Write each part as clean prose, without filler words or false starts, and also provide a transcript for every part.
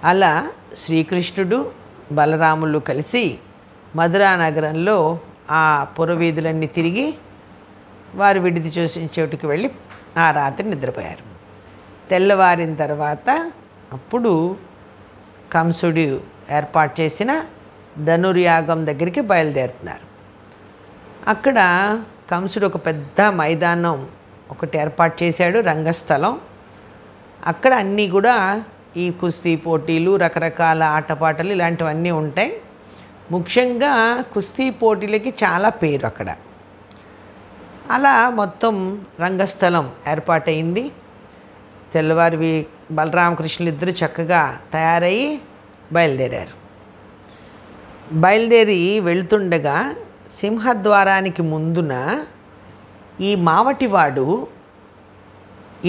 అలా శ్రీకృష్ణుడు బలరాములు కలిసి మధురా నగరంలో ఆ పురవీధులన్నీ తిరిగి వారు విడిది చూసిన చోటుకి వెళ్ళి ఆ రాత్రి నిద్రపోయారు. తెల్లవారిన తర్వాత అప్పుడు కంసుడు ఏర్పాటు చేసిన ధనుర్యాగం దగ్గరికి బయలుదేరుతున్నారు. అక్కడ కంసుడు ఒక పెద్ద మైదానం ఒకటి ఏర్పాటు చేశాడు, రంగస్థలం. అక్కడ అన్నీ కూడా ఈ కుస్తీ పోటీలు, రకరకాల ఆటపాటలు ఇలాంటివన్నీ ఉంటాయి. ముఖ్యంగా కుస్తీ పోటీలకి చాలా పేరు అక్కడ. అలా మొత్తం రంగస్థలం ఏర్పాటైంది. తెల్లవారి బలరామకృష్ణులు ఇద్దరు చక్కగా తయారయ్యి బయలుదేరారు. బయలుదేరి వెళ్తుండగా సింహద్వారానికి ముందున ఈ మావటివాడు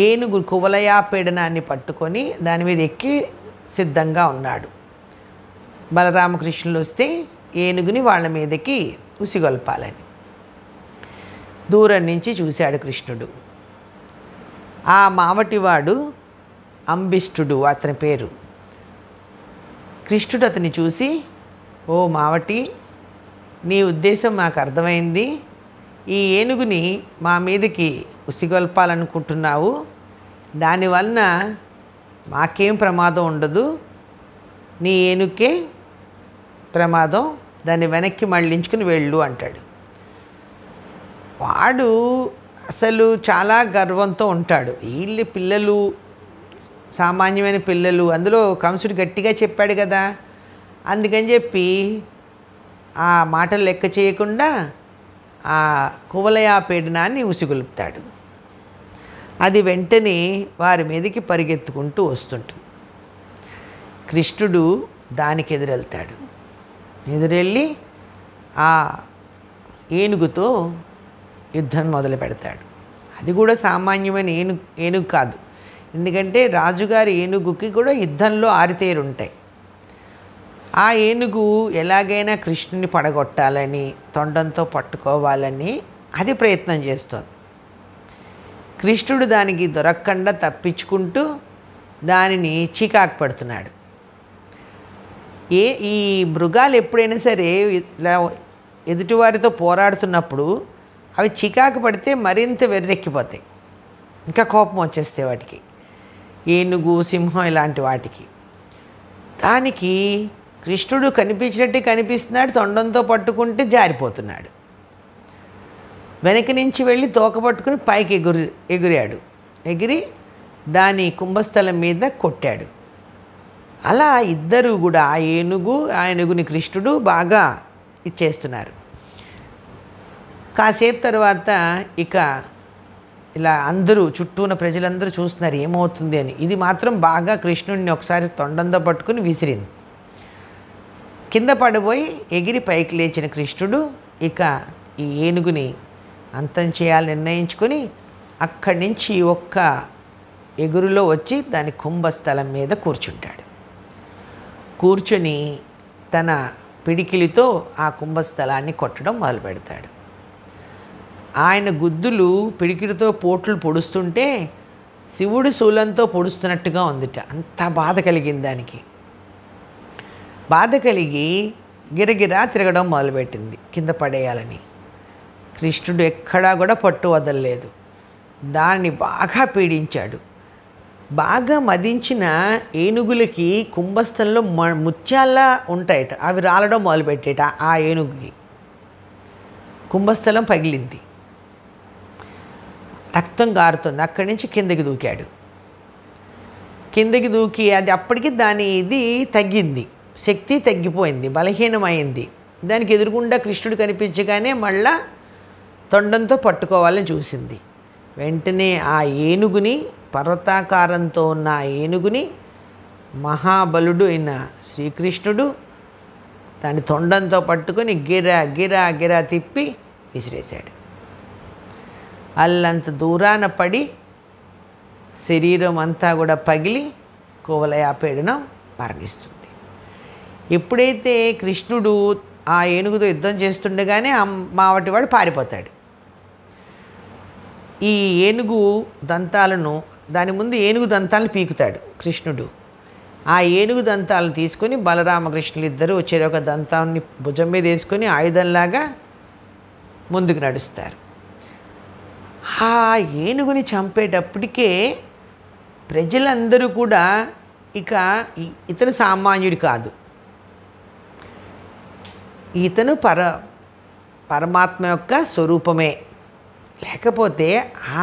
ఏనుగు కువలయాపీడనాన్ని పట్టుకొని దాని మీద ఎక్కి సిద్ధంగా ఉన్నాడు. బలరామకృష్ణులు వస్తే ఏనుగుని వాళ్ళ మీదకి ఉసిగొల్పాలని దూరం నుంచి చూశాడు కృష్ణుడు. ఆ మావటివాడు అంబిష్టుడు అతని పేరు. కృష్ణుడు అతన్ని చూసి, ఓ మావటి, నీ ఉద్దేశం నాకు అర్థమైంది. ఈ ఏనుగుని మా మీదకి ఉసిగొల్పాలనుకుంటున్నావు. దానివలన మాకేం ప్రమాదం ఉండదు, నీ ఏనుగుకే ప్రమాదం, దాన్ని వెనక్కి మళ్ళించుకుని వెళ్ళు అంటాడు. వాడు అసలు చాలా గర్వంతో ఉంటాడు. వీళ్ళు పిల్లలు సామాన్యమైన పిల్లలు, అందులో కంసుడు గట్టిగా చెప్పాడు కదా, అందుకని చెప్పి ఆ మాటలు లెక్క చేయకుండా ఆ కువలయాపీడనాన్ని ఉసిగొలుపుతాడు. అది వెంటనే వారి మీదకి పరిగెత్తుకుంటూ వస్తుంటుంది. కృష్ణుడు దానికి ఎదురెళ్తాడు. ఎదురెళ్ళి ఆ ఏనుగుతో యుద్ధం మొదలు పెడతాడు. అది కూడా సామాన్యమైన ఏనుగు కాదు. ఎందుకంటే రాజుగారి ఏనుగుకి కూడా యుద్ధంలో ఆరితేరుంటాయి. ఆ ఏనుగు ఎలాగైనా కృష్ణుని పడగొట్టాలని, తొండంతో పట్టుకోవాలని అది ప్రయత్నం చేస్తోంది. కృష్ణుడు దానికి దొరకకుండా తప్పించుకుంటూ దానిని చీకాకు పడుతున్నాడు. ఈ మృగాలు ఎప్పుడైనా సరే ఇలా ఎదుటివారితో పోరాడుతున్నప్పుడు అవి చికాకు పడితే మరింత వెర్రెక్కిపోతాయి, ఇంకా కోపం వచ్చేస్తాయి వాటికి, ఏనుగు, సింహం ఇలాంటి వాటికి. దానికి కృష్ణుడు కనిపించినట్టే కనిపిస్తున్నాడు, తొండంతో పట్టుకుంటే జారిపోతున్నాడు. వెనక నుంచి వెళ్ళి తోక పట్టుకుని పైకి ఎగిరాడు. ఎగిరి దాని కుంభస్థలం మీద కొట్టాడు. అలా ఇద్దరు కూడా ఆ ఏనుగుని కృష్ణుడు బాగా ఇచ్చేస్తున్నారు. కాసేపు తర్వాత ఇక ఇలా అందరూ చుట్టూ ఉన్న ప్రజలందరూ చూస్తున్నారు ఏమవుతుంది అని. ఇది మాత్రం బాగా కృష్ణుడిని ఒకసారి తొండంతో పట్టుకుని విసిరింది. కింద పడిపోయి ఎగిరి పైకి లేచిన కృష్ణుడు ఇక ఈ ఏనుగుని అంతం చేయాలని నిర్ణయించుకొని అక్కడి నుంచి ఒక్క ఎగురులో వచ్చి దాని కుంభస్థలం మీద కూర్చుంటాడు. కూర్చొని తన పిడికిలితో ఆ కుంభస్థలాన్ని కొట్టడం మొదలు పెడతాడు. ఆయన గుద్దులు పిడికిలితో పోట్లు పొడుస్తుంటే శివుడు శూలంతో పొడుస్తున్నట్టుగా ఉందిట. అంత బాధ కలిగింది దానికి. బాధ కలిగి గిరగిరా తిరగడం మొదలుపెట్టింది కింద పడేయాలని. కృష్ణుడు ఎక్కడా కూడా పట్టు వదలలేదు. దాన్ని బాగా పీడించాడు. బాగా మదించిన ఏనుగులకి కుంభస్థలంలో ముత్యాల్లా ఉంటాయట, అవి రాలడం మొదలుపెట్టేట. ఆ ఏనుగుకి కుంభస్థలం పగిలింది, రక్తం గారుతుంది. అక్కడి నుంచి కిందకి దూకాడు. కిందకి దూకి అది అప్పటికి దాని ఇది తగ్గింది, శక్తి తగ్గిపోయింది, బలహీనమైంది. దానికి ఎదురుగుండా కృష్ణుడు కనిపించగానే మళ్ళా తొండంతో పట్టుకోవాలని చూసింది. వెంటనే ఆ ఏనుగుని, పర్వతాకారంతో ఉన్న ఆ ఏనుగుని మహాబలుడు అయిన శ్రీకృష్ణుడు దాని తొండంతో పట్టుకొని గిరా గిరా గిరా తిప్పి విసిరేశాడు. అల్లంత దూరాన పడి శరీరం అంతా కూడా పగిలి కువలయాపీడనం మరణిస్తుంది. ఎప్పుడైతే కృష్ణుడు ఆ ఏనుగుతో యుద్ధం చేస్తుండగానే మావటివాడు పారిపోతాడు. ఈ ఏనుగు దంతాలను, దాని ముందు ఏనుగు దంతాలను పీకుతాడు కృష్ణుడు. ఆ ఏనుగు దంతాలను తీసుకొని బలరామకృష్ణులు ఇద్దరు చెరొక దంతాన్ని భుజం మీద వేసుకొని ఆయుధంలాగా ముందుకు నడుస్తారు. ఆ ఏనుగుని చంపేటప్పటికే ప్రజలందరూ కూడా ఇక ఇతను సామాన్యుడు కాదు, ఇతను పరమాత్మ యొక్క స్వరూపమే, లేకపోతే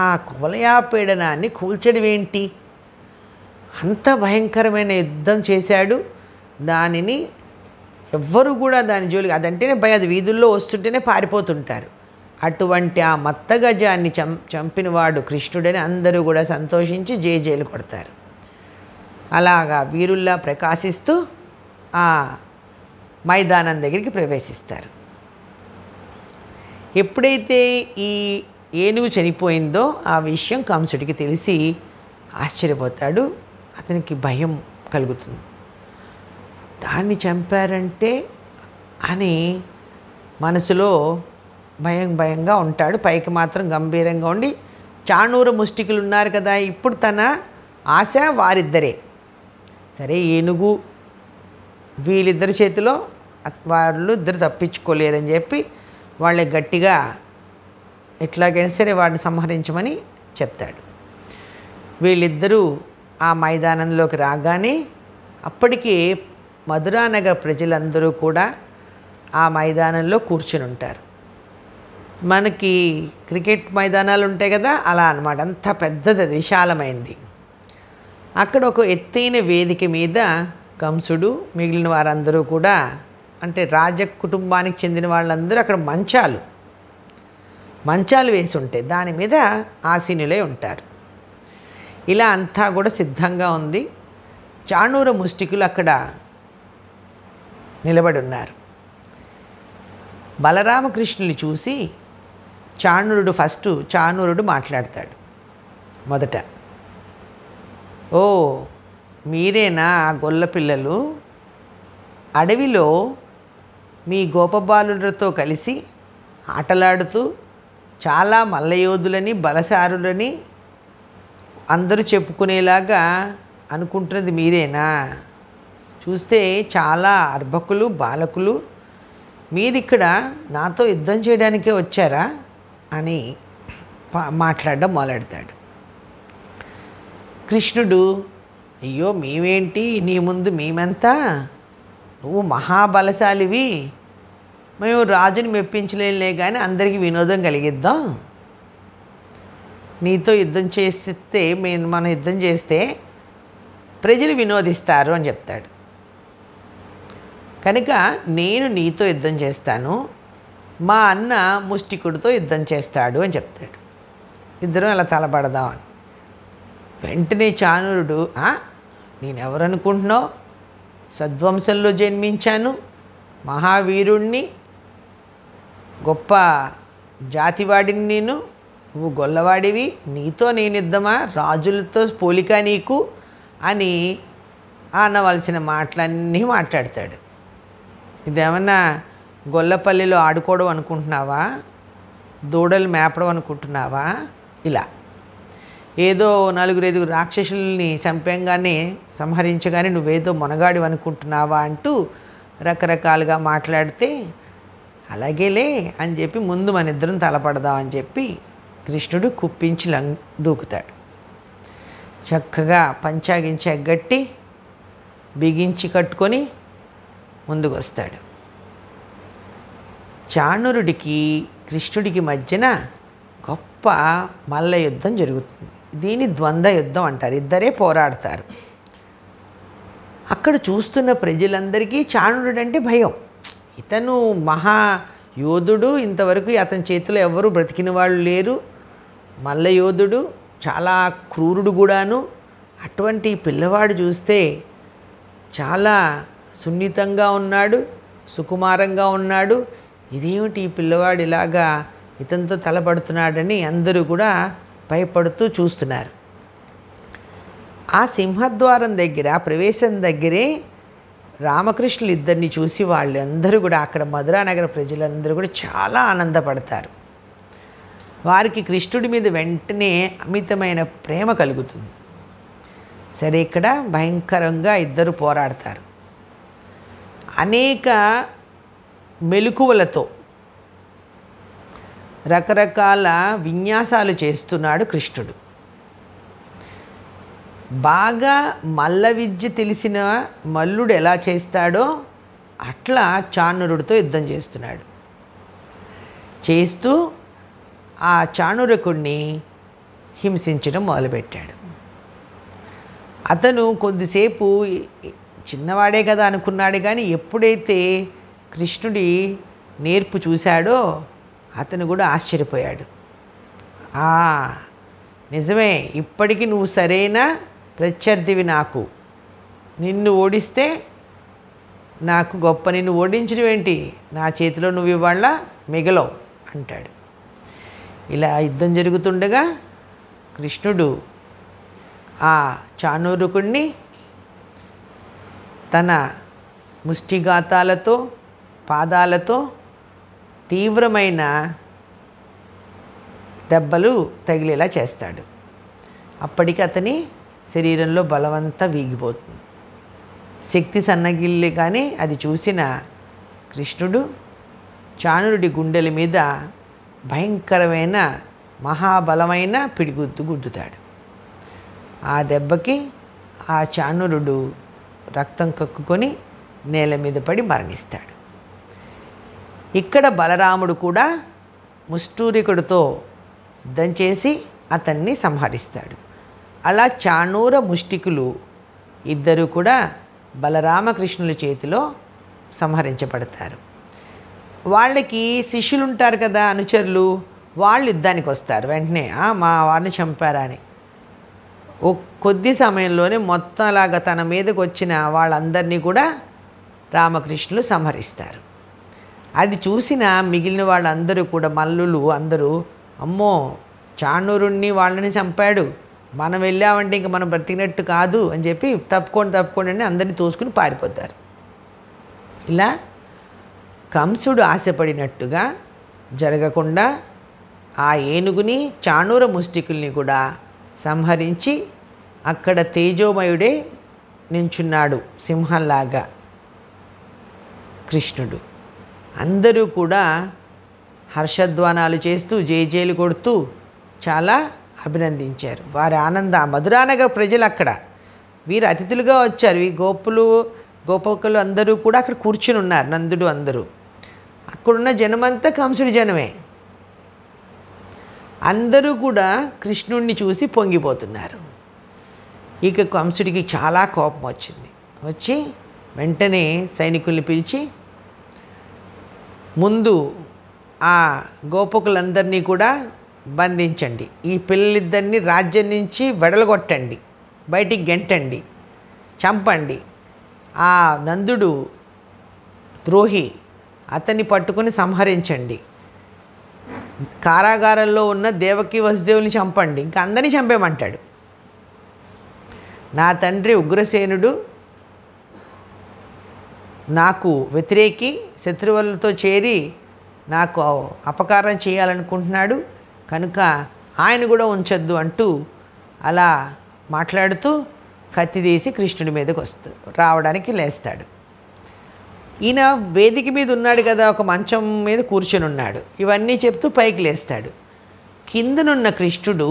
ఆ కువలయాపీడనాన్ని కూల్చడం ఏంటి? అంత భయంకరమైన యుద్ధం చేశాడు. దానిని ఎవ్వరు కూడా దాని జోలికి, అదంటేనే భయం, అది వీధుల్లో వస్తుంటేనే పారిపోతుంటారు. అటువంటి ఆ మత్తగజాన్ని చంపినవాడు కృష్ణుడని అందరూ కూడా సంతోషించి జేజేలు కొడతారు. అలాగా వీరుల్లా ప్రకాశిస్తూ ఆ మైదానం దగ్గరికి ప్రవేశిస్తారు. ఎప్పుడైతే ఈ ఏనుగు చనిపోయిందో ఆ విషయం కంసుడికి తెలిసి ఆశ్చర్యపోతాడు. అతనికి భయం కలుగుతుంది. దాన్ని చంపారంటే అని మనసులో భయంగా ఉంటాడు. పైకి మాత్రం గంభీరంగా ఉండి, చాణూర ముష్టికులు ఉన్నారు కదా, ఇప్పుడు తన ఆశ వారిద్దరే. సరే, ఏనుగు వీళ్ళిద్దరి చేతిలో వాళ్ళు ఇద్దరు తప్పించుకోలేరని చెప్పి వాళ్ళే గట్టిగా ఎట్లాగైనా సరే వాడిని సంహరించమని చెప్తాడు. వీళ్ళిద్దరూ ఆ మైదానంలోకి రాగానే అప్పటికి మధురానగర్ ప్రజలందరూ కూడా ఆ మైదానంలో కూర్చుని ఉంటారు. మనకి క్రికెట్ మైదానాలు ఉంటాయి కదా, అలా అన్నమాట. అంత పెద్దది, విశాలమైంది. అక్కడ ఒక ఎత్తైన వేదిక మీద కంసుడు మిగిలిన వారందరూ కూడా, అంటే రాజ కుటుంబానికి చెందిన వాళ్ళందరూ అక్కడ మంచాలు వేసి ఉంటాయి, దాని మీద ఆసీనులై ఉంటారు. ఇలా అంతా కూడా సిద్ధంగా ఉంది. చాణూర ముష్టికులు అక్కడ నిలబడి ఉన్నారు. బలరామకృష్ణుని చూసి చాణూరుడు మాట్లాడతాడు. మొదట, ఓ మీరేనా ఆ గొల్ల పిల్లలు? అడవిలో మీ గోపబాలులతో కలిసి ఆటలాడుతూ చాలా మల్లయోధులని బలశారులని అందరూ చెప్పుకునేలాగా అనుకుంటున్నది మీరేనా? చూస్తే చాలా అర్భకులు బాలకులు, మీరిక్కడ నాతో యుద్ధం చేయడానికే వచ్చారా అని మాట్లాడడం మొదలెడతాడు. కృష్ణుడు, అయ్యో మేమేంటి నీ ముందు, మేమంతా, నువ్వు మహాబలశాలివి, మేము రాజుని మెప్పించలేనులే కానీ అందరికీ వినోదం కలిగిద్దాం, నీతో యుద్ధం చేస్తే మనం యుద్ధం చేస్తే ప్రజలు వినోదిస్తారు అని చెప్తాడు. కనుక నేను నీతో యుద్ధం చేస్తాను, మా అన్న ముష్టికుడితో యుద్ధం చేస్తాడు అని చెప్తాడు. ఇద్దరం అలా తలపడదామని. వెంటనే చాణూరుడు, నేనెవరనుకుంటున్నావు? సద్వంశంలో జన్మించాను, మహావీరుణ్ణి, గొప్ప జాతివాడిని నేను, నువ్వు గొల్లవాడివి, నీతో నేను యుద్ధమా? రాజులతో పోలిక నీకు అని అనవలసిన మాటలన్నీ మాట్లాడతాడు. ఇదేమన్నా గొల్లపల్లిలో ఆడుకోవడం అనుకుంటున్నావా? దూడలు మేపడం అనుకుంటున్నావా? ఇలా ఏదో 4-5 రాక్షసుల్ని చంపంగానే సంహరించగానే నువ్వేదో మొనగాడి అనుకుంటున్నావా అంటూ రకరకాలుగా మాట్లాడితే, అలాగేలే అని చెప్పి ముందు మన ఇద్దరం తలపడదామని చెప్పి కృష్ణుడు కుప్పించి దూకుతాడు. చక్కగా పంచాగించి ఎగ్గట్టి బిగించి కట్టుకొని ముందుకు వస్తాడు. చాణూరుడికి కృష్ణుడికి మధ్యన గొప్ప మల్ల యుద్ధం జరుగుతుంది. దీన్ని ద్వంద్వ యుద్ధం అంటారు, ఇద్దరే పోరాడతారు. అక్కడ చూస్తున్న ప్రజలందరికీ చాణూరుడు అంటే భయం. ఇతను మహాయోధుడు, ఇంతవరకు అతని చేతిలో ఎవరు బ్రతికిన వాళ్ళు లేరు, మల్లయోధుడు, చాలా క్రూరుడు కూడాను. అటువంటి పిల్లవాడు చూస్తే చాలా సున్నితంగా ఉన్నాడు, సుకుమారంగా ఉన్నాడు, ఇదేమిటి ఈ పిల్లవాడు ఇలాగా ఇతనితో తలపడుతున్నాడని అందరూ కూడా భయపడుతూ చూస్తున్నారు. ఆ సింహద్వారం దగ్గర, ప్రవేశం దగ్గరే రామకృష్ణులు ఇద్దరిని చూసి వాళ్ళందరూ కూడా, అక్కడ మధురానగర ప్రజలందరూ కూడా చాలా ఆనందపడతారు. వారికి కృష్ణుడి మీద వెంటనే అమితమైన ప్రేమ కలుగుతుంది. సరే, ఇక్కడ భయంకరంగా ఇద్దరు పోరాడతారు. అనేక మెలకువలతో రకరకాల విన్యాసాలు చేస్తున్నాడు కృష్ణుడు. బాగా మల్ల విద్య తెలిసిన మల్లుడు ఎలా చేస్తాడో అట్లా చాణూరుడితో యుద్ధం చేస్తున్నాడు. చేస్తూ ఆ చాణూరకుడిని హింసించడం మొదలుపెట్టాడు. అతను కొద్దిసేపు చిన్నవాడే కదా అనుకున్నాడు, కానీ ఎప్పుడైతే కృష్ణుడి నేర్పు చూశాడో అతను కూడా ఆశ్చర్యపోయాడు. నిజమే, ఇప్పటికీ నువ్వు సరైన ప్రత్యర్థివి నాకు. నిన్ను ఓడిస్తే నాకు గొప్ప, నిన్ను ఓడించడం ఏంటి, నా చేతిలో నువ్వు ఇవాళ మిగలవు అంటాడు. ఇలా యుద్ధం జరుగుతుండగా కృష్ణుడు ఆ చాణూరకుడిని తన ముష్టిఘాతాలతో పాదాలతో తీవ్రమైన దెబ్బలు తగిలేలా చేస్తాడు. అప్పటికి అతని శరీరంలో బలవంతా వీగిపోతుంది. శక్తి సన్నగిల్లి కానీ అది చూసిన కృష్ణుడు చాణూరుడి గుండెల మీద భయంకరమైన మహాబలమైన పిడిగుద్దు గుద్దుతాడు. ఆ దెబ్బకి ఆ చాణూరుడు రక్తం కక్కుకొని నేల మీద పడి మరణిస్తాడు. ఇక్కడ బలరాముడు కూడా ముష్టూరికుడితో యుద్ధం చేసి అతన్ని సంహరిస్తాడు. అలా చాణూర ముష్టికులు ఇద్దరు కూడా బలరామకృష్ణుల చేతిలో సంహరించబడతారు. వాళ్ళకి శిష్యులు ఉంటారు కదా, అనుచరులు, వాళ్ళు యుద్ధానికి వస్తారు. వెంటనే మా వారిని చంపారా అని. కొద్ది సమయంలోనే మొత్తం అలాగా తన మీదకి వచ్చిన వాళ్ళందరినీ కూడా రామకృష్ణులు సంహరిస్తారు. అది చూసిన మిగిలిన వాళ్ళందరూ కూడా మల్లులు అందరూ, అమ్మో చాణూరుణ్ణి వాళ్ళని చంపాడు, మనం వెళ్ళామంటే ఇంక మనం బ్రతికినట్టు కాదు అని చెప్పి తప్పుకోండి అని అందరినీ తోసుకుని పారిపోతారు. ఇలా కంసుడు ఆశపడినట్టుగా జరగకుండా ఆ ఏనుగుని చాణూర ముష్టికుల్ని కూడా సంహరించి అక్కడ తేజోమయుడే నించున్నాడు సింహంలాగా కృష్ణుడు. అందరూ కూడా హర్షధ్వానాలు చేస్తూ జేజేలు కొడుతూ చాలా అభినందించారు. వారి మధురానగర్ ప్రజలు అక్కడ వీరు అతిథులుగా వచ్చారు. ఈ గోపకులు అందరూ కూడా అక్కడ కూర్చుని ఉన్నారు. నందుడు అందరూ అక్కడున్న జనమంతా కంసుడి జనమే. అందరూ కూడా కృష్ణుడిని చూసి పొంగిపోతున్నారు. ఇక కంసుడికి చాలా కోపం వచ్చి వెంటనే సైనికుల్ని పిలిచి ముందు ఆ గోపకులందరినీ కూడా బంధించండి, ఈ పిల్లలిద్దరినీ రాజ్యం నుంచి వెడలగొట్టండి, బయటికి గెంటండి, చంపండి. ఆ నందుడు ద్రోహి, అతన్ని పట్టుకొని సంహరించండి. కారాగారంలో ఉన్న దేవకి వసుదేవుని చంపండి, ఇంకా అందరినీ చంపేమంటాడు. నా తండ్రి ఉగ్రసేనుడు నాకు వ్యతిరేకి, శత్రువులతో చేరి నాకు అపకారం చేయాలనుకుంటున్నాడు, కనుక ఆయన కూడా ఉంచొద్దు అంటూ అలా మాట్లాడుతూ కత్తి తీసి కృష్ణుడి మీదకి రావడానికి లేస్తాడు. ఈయన వేదిక మీద ఉన్నాడు కదా, ఒక మంచం మీద కూర్చొని ఉన్నాడు. ఇవన్నీ చెప్తూ పైకి లేస్తాడు. కిందనున్న కృష్ణుడు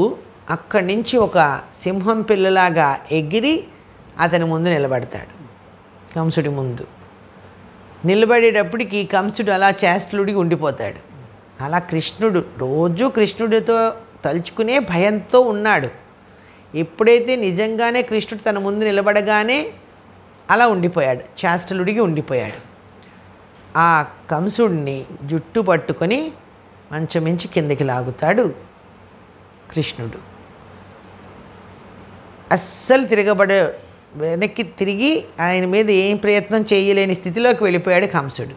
అక్కడి నుంచి ఒక సింహం పిల్లలాగా ఎగిరి అతని ముందు నిలబడతాడు. కంసుడి ముందు నిలబడేటప్పటికి కంసుడు అలా చేష్టలుడి ఉండిపోతాడు. అలా కృష్ణుడు రోజు కృష్ణుడితో తలుచుకునే భయంతో ఉన్నాడు. ఎప్పుడైతే నిజంగానే కృష్ణుడు తన ముందు నిలబడగానే అలా ఉండిపోయాడు, చేష్టలుడికి ఉండిపోయాడు. ఆ కంసుడిని జుట్టు పట్టుకొని మంచమించి కిందకి లాగుతాడు కృష్ణుడు. అస్సలు వెనక్కి తిరిగి ఆయన మీద ఏం ప్రయత్నం చేయలేని స్థితిలోకి వెళ్ళిపోయాడు కంసుడు.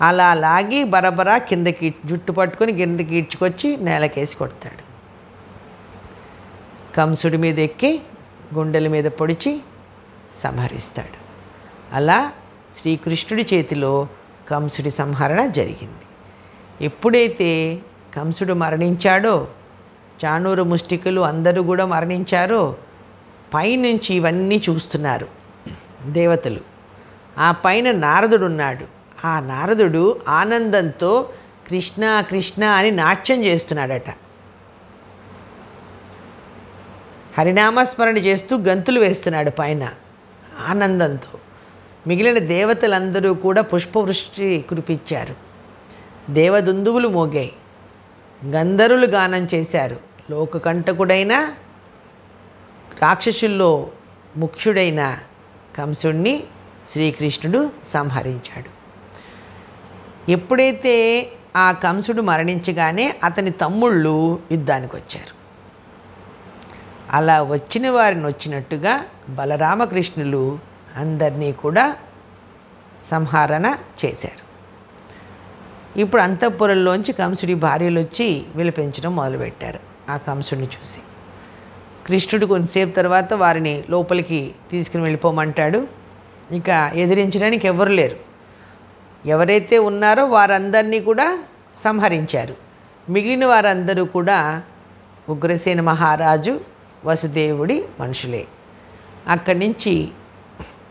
అలా లాగి బరబరా కిందకి జుట్టు పట్టుకొని కిందకి ఈడ్చుకొచ్చి నేలకేసి కొడతాడు. కంసుడి మీద ఎక్కి గుండెల మీద పొడిచి సంహరిస్తాడు. అలా శ్రీకృష్ణుడి చేతిలో కంసుడి సంహరణ జరిగింది. ఎప్పుడైతే కంసుడు మరణించాడో, చాణూరు ముష్టికులు అందరూ కూడా మరణించారో, పైనుంచి ఇవన్నీ చూస్తున్నారు దేవతలు. ఆ పైన నారదుడు ఉన్నాడు. ఆ నారదుడు ఆనందంతో కృష్ణ కృష్ణ అని నాట్యం చేస్తున్నాడట. హరినామస్మరణ చేస్తూ గంతులు వేస్తున్నాడు పైన ఆనందంతో. మిగిలిన దేవతలందరూ కూడా పుష్పవృష్టి కురిపించారు. దేవదుందువులు మోగాయి. గంధర్వులు గానం చేశారు. లోకకంటకుడైన రాక్షసుల్లో ముఖ్యుడైన కంసుడిని శ్రీకృష్ణుడు సంహరించాడు. ఎప్పుడైతే ఆ కంసుడు మరణించగానే అతని తమ్ముళ్ళు యుద్ధానికి వచ్చారు. అలా వచ్చిన వారిని వచ్చినట్టుగా బలరామకృష్ణులు అందరినీ కూడా సంహరణ చేశారు. ఇప్పుడు అంతఃపురంలోంచి కంసుడి భార్యలు వచ్చి విలపించడం మొదలుపెట్టారు. ఆ కంసుడిని చూసి కృష్ణుడు కొంతసేపు తర్వాత వారిని లోపలికి తీసుకుని వెళ్ళిపోమంటాడు. ఇక ఎదిరించడానికి ఎవరు లేరు. ఎవరైతే ఉన్నారో వారందరినీ కూడా సంహరించారు. మిగిలిన వారందరూ కూడా ఉగ్రసేన మహారాజు వసుదేవుడి మనుషులే. అక్కడి నుంచి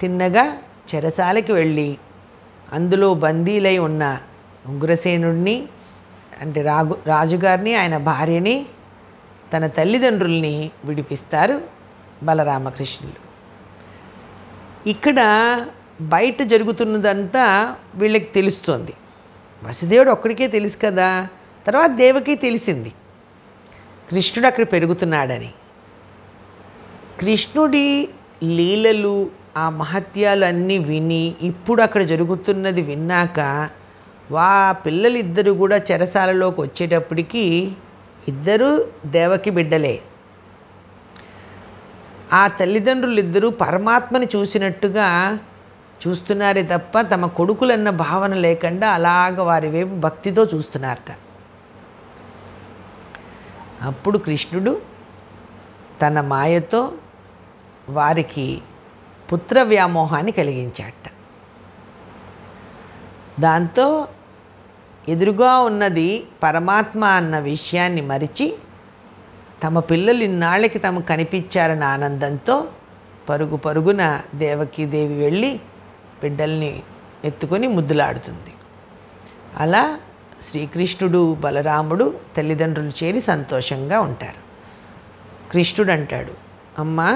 తిన్నగా చెరసాలకి వెళ్ళి అందులో బందీలై ఉన్న ఉగ్రసేనుడిని అంటే రాజుగారిని, ఆయన భార్యని, తన తల్లిదండ్రుల్ని విడిపిస్తారు బలరామకృష్ణులు. ఇక్కడ బయట జరుగుతున్నదంతా వీళ్ళకి తెలుస్తుంది. వసుదేవుడు ఒక్కడికే తెలుసు కదా. తర్వాత దేవకి తెలిసింది కృష్ణుడు అక్కడ పెరుగుతున్నాడని. కృష్ణుడి లీలలు, ఆ మహత్యాలు అన్నీ విని ఇప్పుడు అక్కడ జరుగుతున్నది విన్నాక పిల్లలిద్దరూ కూడా చెరసాలలోకి వచ్చేటప్పటికి ఇద్దరూ దేవకి బిడ్డలే. ఆ తల్లిదండ్రులిద్దరూ పరమాత్మని చూసినట్టుగా చూస్తున్నారే తప్ప తమ కొడుకులన్న భావన లేకుండా అలాగ వారి వైపు భక్తితో చూస్తున్నారట. అప్పుడు కృష్ణుడు తన మాయతో వారికి పుత్ర వ్యామోహాన్ని కలిగించాట. దాంతో ఎదురుగా ఉన్నది పరమాత్మ అన్న విషయాన్ని మరిచి తమ పిల్లలు ఇన్నాళ్ళకి తమకు కనిపించారన్న ఆనందంతో పరుగు పరుగున దేవకీదేవి వెళ్ళి బిడ్డల్ని ఎత్తుకొని ముద్దులాడుతుంది. అలా శ్రీకృష్ణుడు బలరాముడు తల్లిదండ్రులు చేరి సంతోషంగా ఉంటారు. కృష్ణుడు అంటాడు, అమ్మా,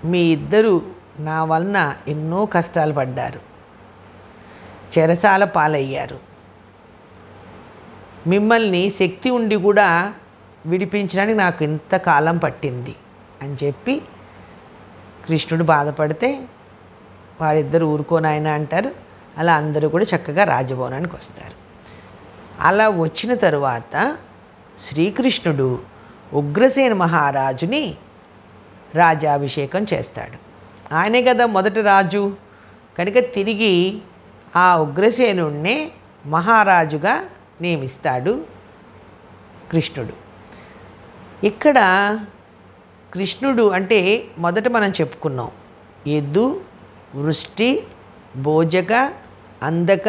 మీ ఇద్దరు నా వలన ఎన్నో కష్టాలు పడ్డారు, చెరసాల పాలయ్యారు. మిమ్మల్ని శక్తి ఉండి కూడా విడిపించడానికి నాకు ఇంతకాలం పట్టింది అని చెప్పి కృష్ణుడు బాధపడితే వారిద్దరు ఊరుకోనాయన అంటారు. అలా అందరూ కూడా చక్కగా రాజభవనానికి వస్తారు. అలా వచ్చిన తరువాత శ్రీకృష్ణుడు ఉగ్రసేన మహారాజుని రాజాభిషేకం చేస్తాడు. ఆయనే కదా మొదటి రాజు కనుక తిరిగి ఆ ఉగ్రసేనుణ్ణే మహారాజుగా నియమిస్తాడు కృష్ణుడు. ఇక్కడ కృష్ణుడు అంటే మొదట మనం చెప్పుకున్నాం, యదు, వృష్టి, భోజక, అందక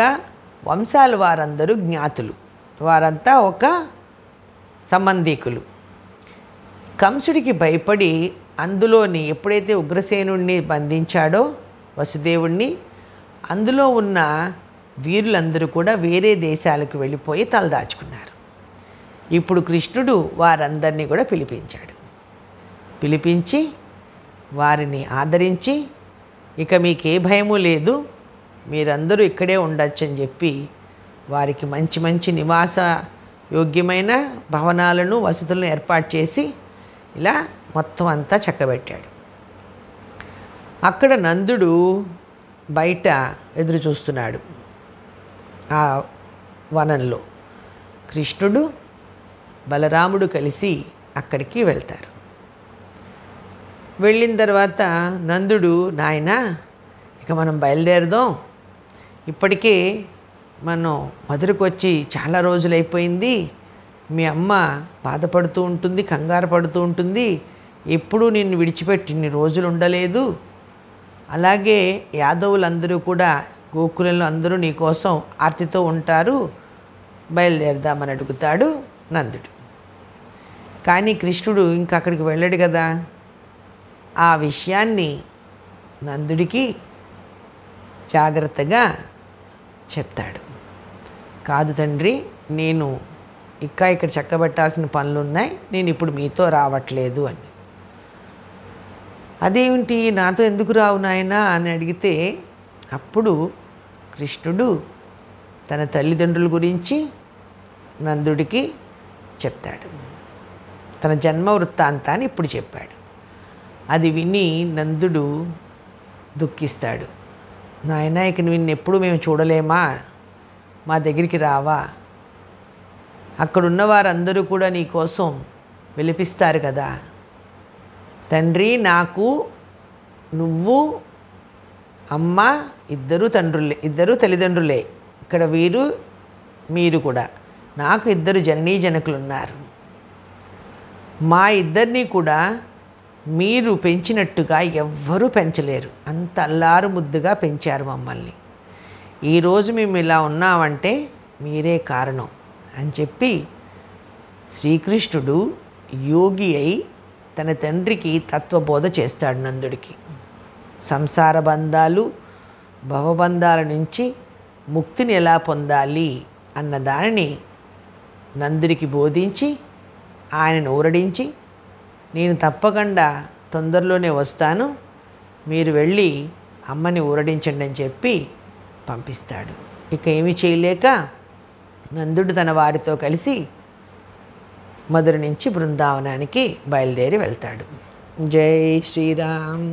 వంశాల వారందరూ జ్ఞాతులు. వారంతా ఒక సంబంధీకులు. కంసుడికి భయపడి అందులోని ఎప్పుడైతే ఉగ్రసేనుణ్ణి బంధించాడో వసుదేవుణ్ణి, అందులో ఉన్న వీరులందరూ కూడా వేరే దేశాలకు వెళ్ళిపోయి తలదాచుకున్నారు. ఇప్పుడు కృష్ణుడు వారందరినీ కూడా పిలిపించి వారిని ఆదరించి, ఇక మీకే భయము లేదు, మీరందరూ ఇక్కడే ఉండొచ్చు అని చెప్పి వారికి మంచి మంచి నివాస యోగ్యమైన భవనాలను, వసతులను ఏర్పాటు చేసి ఇలా మొత్తం అంతా చక్కబెట్టాడు. అక్కడ నందుడు బయట ఎదురు చూస్తున్నాడు. ఆ వనంలో కృష్ణుడు బలరాముడు కలిసి అక్కడికి వెళ్తారు. వెళ్ళిన తర్వాత నందుడు, నాయనా ఇక మనం బయలుదేరదాం, ఇప్పటికే మనం మధురకు వచ్చి చాలా రోజులైపోయింది, మీ అమ్మ బాధపడుతూ ఉంటుంది, కంగారు పడుతూ ఉంటుంది, ఎప్పుడూ నిన్ను విడిచిపెట్టి ఇన్ని రోజులు ఉండలేదు, అలాగే యాదవులందరూ కూడా గోకులంలో అందరూ నీకోసం ఆర్తితో ఉంటారు, బయలుదేరదామని అడుగుతాడు నందుడు. కానీ కృష్ణుడు ఇంకా అక్కడికి వెళ్ళడు కదా. ఆ విషయాన్ని నందుడికి జాగ్రత్తగా చెప్తాడు. కాదు తండ్రి, నేను ఇక్కడ చక్కబెట్టాల్సిన పనులున్నాయి, నేను ఇప్పుడు మీతో రావట్లేదు అని. అదేమిటి, నాతో ఎందుకు రావు నాయనా అని అడిగితే అప్పుడు కృష్ణుడు తన తల్లిదండ్రుల గురించి నందుడికి చెప్తాడు. తన జన్మ వృత్తాంతాన్ని ఇప్పుడు చెప్పాడు. అది విని నందుడు దుఃఖిస్తాడు. నాయనా, ఇక నిన్నెప్పుడు మేము చూడలేమా, మా దగ్గరికి రావా, అక్కడున్న వారందరూ కూడా నీ కోసం విలపిస్తారు కదా. తండ్రి, నాకు నువ్వు అమ్మ ఇద్దరు తల్లిదండ్రులే, ఇక్కడ మీరు కూడా. నాకు 2 జననీ జనకులు ఉన్నారు. మా ఇద్దరినీ కూడా మీరు పెంచినట్టుగా ఎవ్వరూ పెంచలేరు. అంత అల్లారు ముద్దుగా పెంచారు మమ్మల్ని. ఈరోజు మేము ఇలా ఉన్నామంటే మీరే కారణం అని చెప్పి శ్రీకృష్ణుడు యోగి అయి తన తండ్రికి తత్వబోధ చేస్తాడు నందుడికి. సంసార బంధాలు, భవబంధాల నుంచి ముక్తిని ఎలా పొందాలి అన్న దానిని నందుడికి బోధించి ఆయనను ఊరడించి, నేను తప్పకుండా తొందరలోనే వస్తాను, మీరు వెళ్ళి అమ్మని ఊరడించండి అని చెప్పి పంపిస్తాడు. ఇక ఏమీ చేయలేక నందుడు తన వారితో కలిసి మధుర నుంచి బృందావనానికి బయలుదేరి వెళ్తాడు. జై శ్రీరామ్.